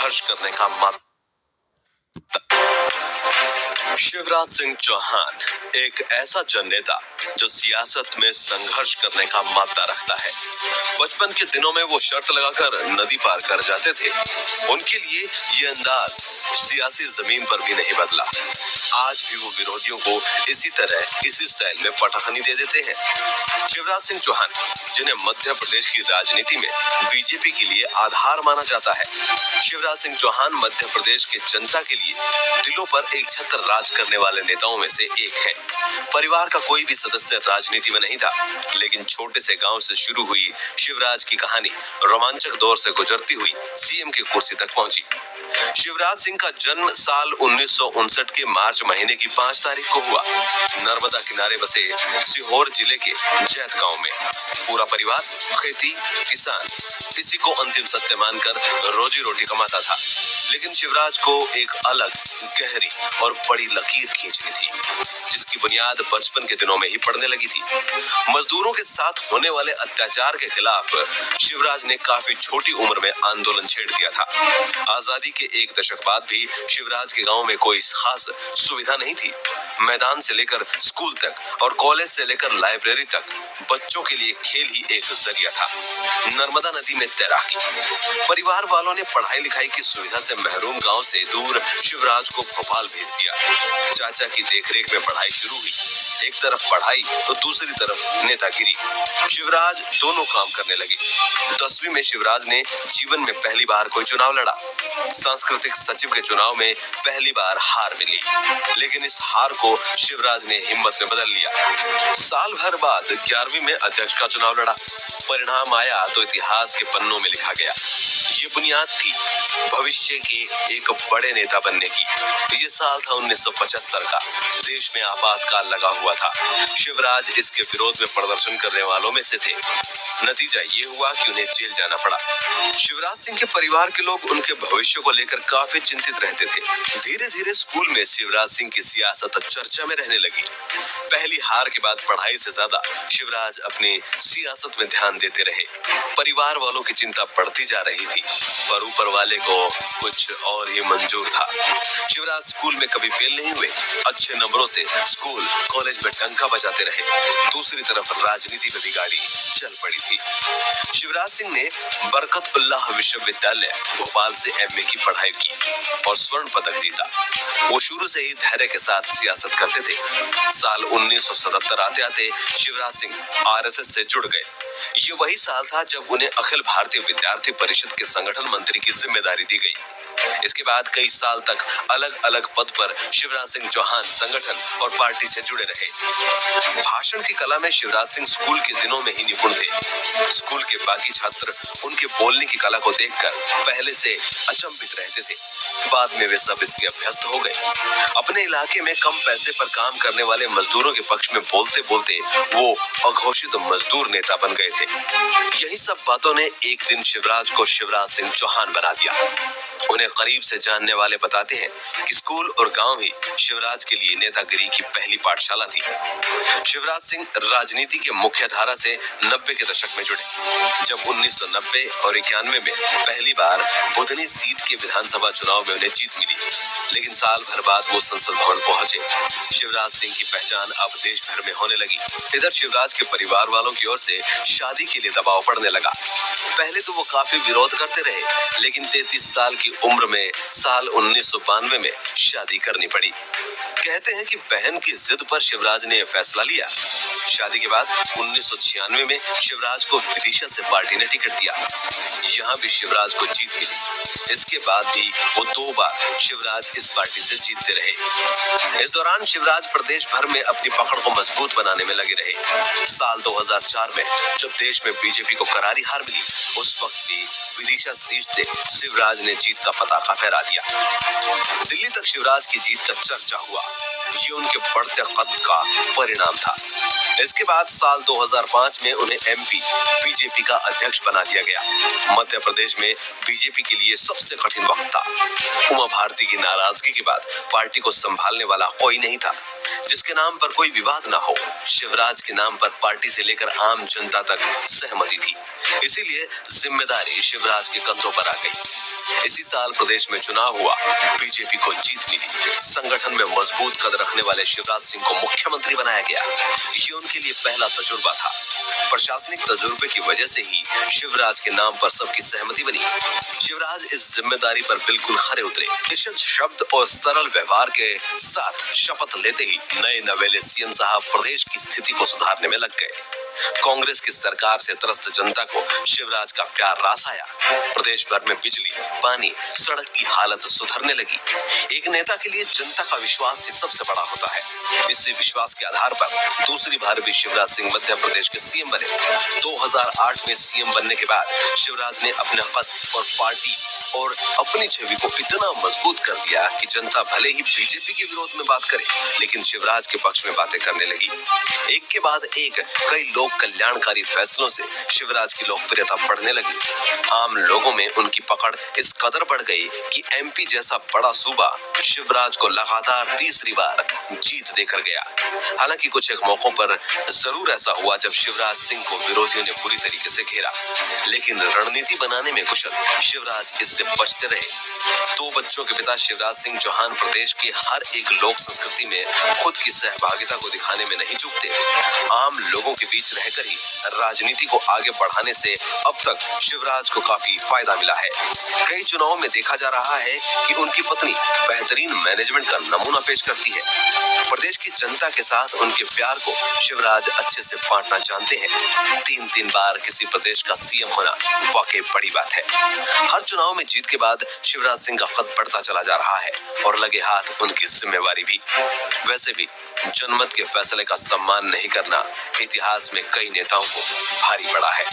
संघर्ष करने का मत। शिवराज सिंह चौहान एक ऐसा जननेता जो सियासत में संघर्ष करने का मादा रखता है। बचपन के दिनों में वो शर्त लगाकर नदी पार कर जाते थे। उनके लिए ये अंदाज सियासी जमीन पर भी नहीं बदला। आज भी वो विरोधियों को इसी तरह इसी स्टाइल में पटखनी दे देते हैं। शिवराज सिंह चौहान, जिन्हें मध्य प्रदेश की राजनीति में बीजेपी के लिए आधार माना जाता है। शिवराज सिंह चौहान मध्य प्रदेश के जनता के लिए दिलों पर एक छत्र राज करने वाले नेताओं में से एक है। परिवार का कोई भी सदस्य राजनीति में नहीं था, लेकिन छोटे से गांव से शुरू हुई शिवराज की कहानी रोमांचक दौर से गुजरती हुई सीएम की कुर्सी तक पहुंची। शिवराज सिंह का जन्म साल 1959 के मार्च महीने की 5 तारीख को हुआ। नर्मदा किनारे बसे सीहोर जिले के जैत गांव में पूरा परिवार खेती किसान इसी को अंतिम सत्य मानकर रोजी रोटी कमाता था। लेकिन शिवराज को एक अलग गहरी और बड़ी लकीर खींचनी थी, जिसकी बुनियाद बचपन के दिनों में ही पड़ने लगी थी। मजदूरों के साथ होने वाले अत्याचार के खिलाफ शिवराज ने काफी छोटी उम्र में आंदोलन छेड़ दिया था। आजादी के एक दशक बाद भी शिवराज के गांव में कोई खास सुविधा नहीं थी। मैदान से लेकर स्कूल तक और कॉलेज से लेकर लाइब्रेरी तक बच्चों के लिए खेल ही एक जरिया था। नर्मदा नदी में तैराकी। परिवार वालों ने पढ़ाई लिखाई की सुविधा से महरूम गांव से दूर शिवराज को भोपाल भेज दिया। चाचा की देखरेख में पढ़ाई शुरू हुई। एक तरफ पढ़ाई तो दूसरी तरफ नेतागिरी। शिवराज दोनों काम करने लगे। 10वीं में शिवराज ने जीवन में पहली बार कोई चुनाव लड़ा। सांस्कृतिक सचिव के चुनाव में पहली बार हार मिली, लेकिन इस हार को शिवराज ने हिम्मत में बदल लिया। साल भर बाद 11वीं में अध्यक्ष का चुनाव लड़ा। परिणाम आया तो इतिहास के पन्नों में लिखा गया। ये बुनियाद थी भविष्य के एक बड़े नेता बनने की। ये साल था 1975 का। देश में आपातकाल लगा हुआ था। शिवराज इसके विरोध में प्रदर्शन करने वालों में से थे। नतीजा ये हुआ कि उन्हें जेल जाना पड़ा। शिवराज सिंह के परिवार के लोग उनके भविष्य को लेकर काफी चिंतित रहते थे। धीरे धीरे स्कूल में शिवराज सिंह की सियासत चर्चा में रहने लगी। पहली हार के बाद पढ़ाई से ज्यादा शिवराज अपनी सियासत में ध्यान देते रहे। परिवार वालों की चिंता बढ़ती जा रही थी, पर ऊपर वाले को कुछ और ही मंजूर था। शिवराज स्कूल में कभी फेल नहीं हुए। अच्छे नंबरों से स्कूल कॉलेज में डंका बजाते रहे। दूसरी तरफ राजनीति में भी गाड़ी चल पड़ी थी। शिवराज सिंह ने बरकतुल्लाह विश्वविद्यालय भोपाल से एमए की पढ़ाई की और स्वर्ण पदक जीता। वो शुरू से ही धैर्य के साथ सियासत करते थे। साल 1977 आते आते शिवराज सिंह आरएसएस से जुड़ गए। ये वही साल था जब उन्हें अखिल भारतीय विद्यार्थी परिषद के संगठन मंत्री की जिम्मेदारी दी गई। इसके बाद कई साल तक अलग अलग पद पर शिवराज सिंह चौहान संगठन और पार्टी से जुड़े रहे। भाषण की कला में शिवराज सिंह स्कूल के दिनों में ही निपुण थे। स्कूल के बाकी छात्र उनके बोलने की कला को देखकर पहले से अचंभित रहते थे। बाद में वे सब इसके अभ्यस्त हो गए। अपने इलाके में कम पैसे पर काम करने वाले मजदूरों के पक्ष में बोलते बोलते वो अघोषित मजदूर नेता बन गए थे। यही सब बातों ने एक दिन शिवराज को शिवराज सिंह चौहान बना दिया। उन्हें करीब से जानने वाले बताते हैं कि स्कूल और गांव ही शिवराज के लिए नेतागिरी की पहली पाठशाला थी। शिवराज सिंह राजनीति के मुख्य धारा से 90 के दशक में जुड़े। जब 1990 और 91 में पहली बार बुधनी सीट के विधानसभा चुनाव में उन्हें जीत मिली, लेकिन साल भर बाद वो संसद भवन पहुंचे। शिवराज सिंह की पहचान अब देश भर में होने लगी। इधर शिवराज के परिवार वालों की ओर से शादी के लिए दबाव पड़ने लगा। पहले तो वो काफी विरोध करते रहे, लेकिन 33 साल की उम्र में साल 1992 में शादी करनी पड़ी। कहते हैं कि बहन की जिद पर शिवराज ने यह फैसला लिया। शादी के बाद 1996 में शिवराज को विदिशा से पार्टी ने टिकट दिया। यहाँ भी शिवराज को जीत मिली। इसके बाद भी वो 2 बार शिवराज इस पार्टी से जीतते रहे। इस दौरान शिवराज प्रदेश भर में अपनी पकड़ को मजबूत बनाने में लगे रहे। साल 2004 में जब देश में बीजेपी को करारी हार मिली, उस वक्त भी विदिशा सीट से शिवराज ने जीत का पताका फहरा दिया। दिल्ली तक शिवराज की जीत का चर्चा हुआ। ये उनके बढ़ते कद का परिणाम था। इसके बाद साल 2005 में उन्हें एमपी बीजेपी का अध्यक्ष बना दिया गया। मध्य प्रदेश में बीजेपी के लिए सबसे कठिन वक्त था। उमा भारती की नाराजगी के बाद पार्टी को संभालने वाला कोई नहीं था जिसके नाम पर कोई विवाद ना हो। शिवराज के नाम पर पार्टी से लेकर आम जनता तक सहमति थी। इसीलिए जिम्मेदारी शिवराज के कंधों पर आ गई। इसी साल प्रदेश में चुनाव हुआ, बीजेपी को जीत मिली। संगठन में मजबूत कद रखने वाले शिवराज सिंह को मुख्यमंत्री बनाया गया। ये उनके लिए पहला तजुर्बा था। प्रशासनिक तजुर्बे की वजह से ही शिवराज के नाम पर सबकी सहमति बनी। शिवराज इस जिम्मेदारी पर बिल्कुल खरे उतरे। निषद शब्द और सरल व्यवहार के साथ शपथ लेते ही नए नवेले सीएम साहब प्रदेश की स्थिति को सुधारने में लग गए। कांग्रेस की सरकार से त्रस्त जनता को शिवराज का प्यार रास आया। प्रदेश भर में बिजली, पानी, सड़क की हालत सुधरने लगी। एक नेता के लिए जनता का विश्वास ही सबसे बड़ा होता है। इसी विश्वास के आधार पर दूसरी बार भी शिवराज सिंह मध्य प्रदेश के सीएम बने। 2008 में सीएम बनने के बाद शिवराज ने अपने पद और पार्टी और अपनी छवि को इतना मजबूत कर दिया कि जनता भले ही बीजेपी के विरोध में बात करे, लेकिन शिवराज के पक्ष में बातें करने लगी। एक के बाद एक कई लोक कल्याणकारी फैसलों से शिवराज की लोकप्रियता बढ़ने लगी। आम लोगों में उनकी पकड़ इस कदर बढ़ गई कि एमपी जैसा बड़ा सूबा शिवराज को लगातार तीसरी बार जीत देकर गया। हालांकि कुछ एक मौकों पर जरूर ऐसा हुआ जब शिवराज सिंह को विरोधियों ने बुरी तरीके से घेरा, लेकिन रणनीति बनाने में कुशल शिवराज इससे बचते रहे। 2 बच्चों के पिता शिवराज सिंह चौहान प्रदेश के हर एक लोक संस्कृति में खुद की सहभागिता को दिखाने में नहीं चूकते। आम लोगों के बीच रहकर ही राजनीति को आगे बढ़ाने से अब तक शिवराज को काफी फायदा मिला है। कई चुनावों में देखा जा रहा है कि उनकी पत्नी बेहतरीन मैनेजमेंट का नमूना पेश करती है। प्रदेश की जनता के साथ उनके प्यार को शिवराज अच्छे से बांटना जानते हैं। 3 बार किसी प्रदेश का सीएम होना वाकई बड़ी बात है। हर चुनाव में जीत के बाद शिवराज सिंह का कद बढ़ता चला जा रहा है और लगे हाथ उनकी जिम्मेवारी भी। वैसे भी जनमत के फैसले का सम्मान नहीं करना इतिहास में कई नेताओं को भारी पड़ा है।